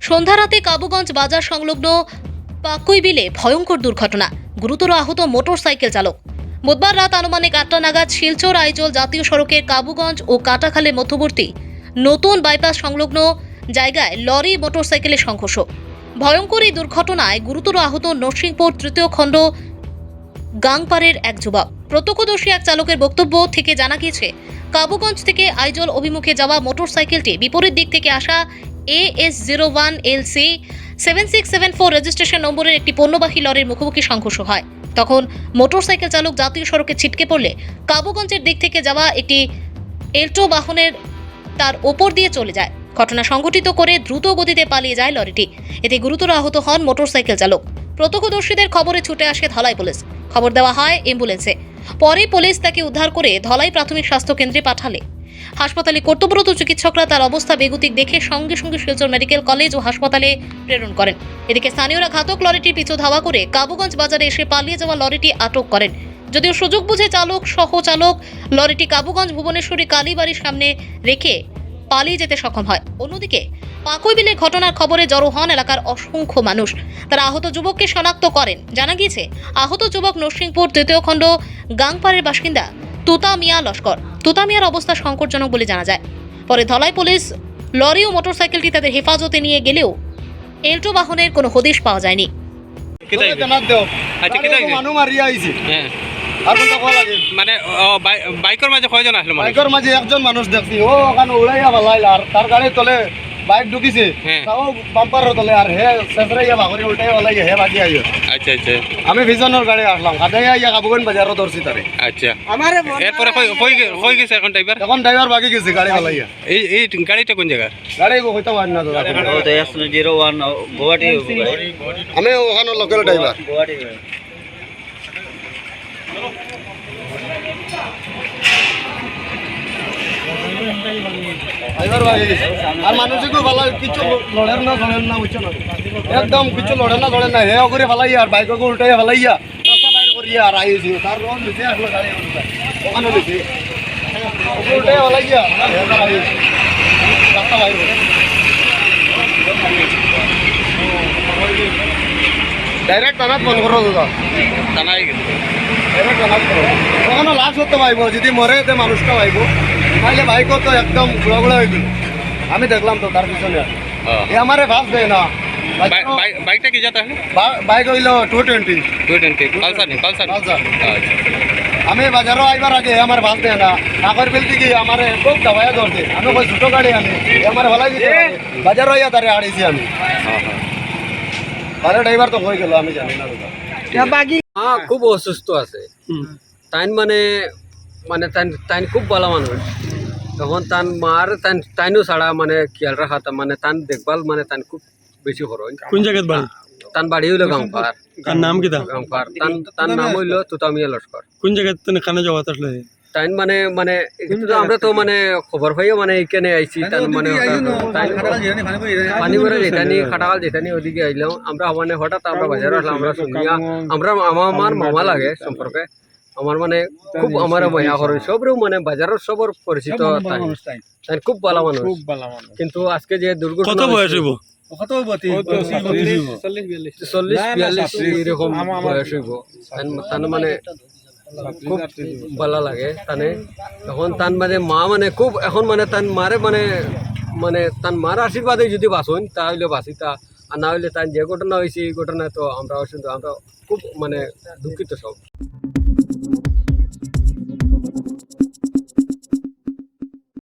সন্ধ্যা রাতে কাবুগঞ্জ বাজার সংলগ্ন পাকুই বিলে ভয়ঙ্কর দুর্ঘটনা, গুরুতর আহত মোটরসাইকেল চালক। বুধবার রাত আনুমানিক 8টা নাগাদ শিলচর আইজল জাতীয় সড়কের কাবুগঞ্জ ও কাটাখালের মধ্যবর্তী নতুন বাইপাস সংলগ্ন জায়গায় লরি মোটরসাইকেলের সংঘর্ষ। ভয়ঙ্কর এই দুর্ঘটনায় গুরুতর আহত নরসিংপুর তৃতীয় খণ্ড গাংপাড়ের এক যুবক। প্রত্যক্ষদর্শী এক চালকের বক্তব্য থেকে জানা গিয়েছে, কাবুগঞ্জ থেকে আইজল অভিমুখে যাওয়া মোটরসাইকেলটি বিপরীত দিক থেকে আসা AS01LC 7674 রেজিস্ট্রেশন নম্বরের একটি পণ্যবাহী লরির মুখোমুখি সংঘর্ষ হয়। তখন মোটরসাইকেল চালক জাতীয় সড়কে ছিটকে পড়লে কাবুগঞ্জের দিক থেকে যাওয়া একটি এল্টো বাহনের তার ওপর দিয়ে চলে যায়। ঘটনা সংঘটিত করে দ্রুত গতিতে পালিয়ে যায় লরিটি। এতে গুরুতর আহত হন মোটরসাইকেল চালক। প্রত্যক্ষদর্শীদের খবরে ছুটে আসে ধলাই পুলিশ। খবর দেওয়া হয় অ্যাম্বুলেন্সে। পরে পুলিশ তাকে উদ্ধার করে ধলাই প্রাথমিক স্বাস্থ্য কেন্দ্রে পাঠালে হাসপাতালে কর্তব্যরত চিকিৎসকরা তার অবস্থা বেগতিক দেখে সঙ্গে সঙ্গে শিলচর মেডিকেল কলেজ ও হাসপাতালে প্রেরণ করেন। এদিকে স্থানীয়রা ঘাতক লরিটির পিছু ধাওয়া করে কাবুগঞ্জ বাজারে এসে পালিয়ে যাওয়া লরিটি আটক করেন। যদিও সুযোগ বুঝে চালক সহ চালক লরিটি কাবুগঞ্জ ভুবনেশ্বরী কালীবাড়ির সামনে রেখে পালিয়ে যেতে সক্ষম হয়। অন্যদিকে পাকুই বিলে ঘটনার খবরে জড়ো হন এলাকার অসংখ্য মানুষ। তারা আহত যুবককে শনাক্ত করেন। জানা গিয়েছে, আহত যুবক নরসিংপুর তৃতীয় খণ্ড গাংপাড়ের বাসিন্দা তুতা মিয়া লস্কর। তুতা মিয়ার অবস্থা সংকটজনক বলে জানা যায়। পরে ধলাই পুলিশ লরি ও মোটরসাইকেলটি তাদের হেফাজতে নিয়ে গেলেও এল্টো বাহনের কোনো হদিশ পাওয়া যায়নি। মানে বাইকের মাঝে কয়জন আসলো? বাইকের মাঝে একজন মানুষ দেখছি, ও ওখানে উড়াইয়া ভালাইল আর তার গাড়ির তলে বাইক ঢুকিছে, তাও বাম্পারের তলে আর হে সেফরাইয়া ভাগরি উল্টাই ভালাইয়া হে বাকি আইও। আচ্ছা আচ্ছা, আমি ভিজনের গাড়ি আসলাম, কাটাইয়া ইয়া কাবুগঞ্জ বাজারও ধরছি তারে। আচ্ছা, এরপরে কই গেছে এখন ড্রাইভার? এখন ড্রাইভার বাকি গেছে গাড়ি ভালাইয়া। এই গাড়িটা কোন জায়গা? গাড়ি হইতে পারি না দাদা, আমি ওখানে লোকাল ড্রাইভার। আর মানুষকে ভালো কিছু লড়েন না বুঝছো না, একদম কিছু লড়েন না হে করে ফেলাইয়া আর বাইককে উল্টাইয়া ফেলাইয়া রাস্তা বাইর করিয়া আর আইছি তার রোড নিচে আসলো গাড়ি ওখানে নিচে উল্টাইয়া ফেলাইয়া রাস্তা বাইর করে ডাইরেক্ট টানাত ফোন করো দাদা, টানাই গেছে ডাইরেক্ট টানাত করো। ওখানে লাশ করতে পাইব, যদি মরে তো মানুষটা পাইব, নাহলে বাইকও তো একদম গুড়া হয়ে গেল। আমি দেখলাম তো তার পিছনে আমারে ভাব দেয় না। বাইকটা কি যাতে? বাইক হইল 220 পালসার। আমি বাজারও আইবার আগে আমার ভাব দেয় না, নাগর বিল থেকে আমার খুব দাবাইয়া ধরছে। আমি ওই ছোট গাড়ি আনি আমার ভালাই দিতে বাজারও আইয়া তারে আড়াইছি আমি। আরে ড্রাইভার তো হয়ে গেল, আমি জানি না দাদা। হ্যাঁ, খুব অসুস্থ আছে তাইন, মানে তাইন খুব ভালো মানুষ। তখন তান মার তাইনও ছাড়া মানে খেয়াল রাখা, মানে তান দেখভাল, মানে তান খুব বেশি খরচ। কোন জায়গাত বাড়ি? তান বাড়ি হইল গাংপাড়। তার নাম কি? গাংপাড়। তার নাম হইল তুতামিয়া লস্কর। কোন জায়গাত কানে যাওয়া আসলে? তাইন মানে আমরা তো মানে খবর পাইও মানে এখানে আইছি। তার মানে পানি ভরা যেতানি খাটাকাল যেতানি ওদিকে আইলাম আমরা। মানে হঠাৎ আমরা বাজারে আসলাম, আমরা শুনিয়া আমার মামা লাগে সম্পর্কে, আমার মানে খুব আমার মায়া করেন সবরেও, মানে বাজারের সবর পরিচিত। তাই খুব ভালো মানুষ, কিন্তু আজকে যে দুর্ঘটনা, কত বয়স হইব? 40-42 এরকম বয়স হইব। তার মানে খুব ভালো লাগে তানে। এখন তান মানে মা মানে খুব এখন মানে তান মারে মানে তান মার আশীর্বাদে যদি বাঁচুন তাহলে বাঁচি, তা আর না হইলে তান যে ঘটনা হয়েছে এই ঘটনা তো আমরা খুব মানে দুঃখিত সব।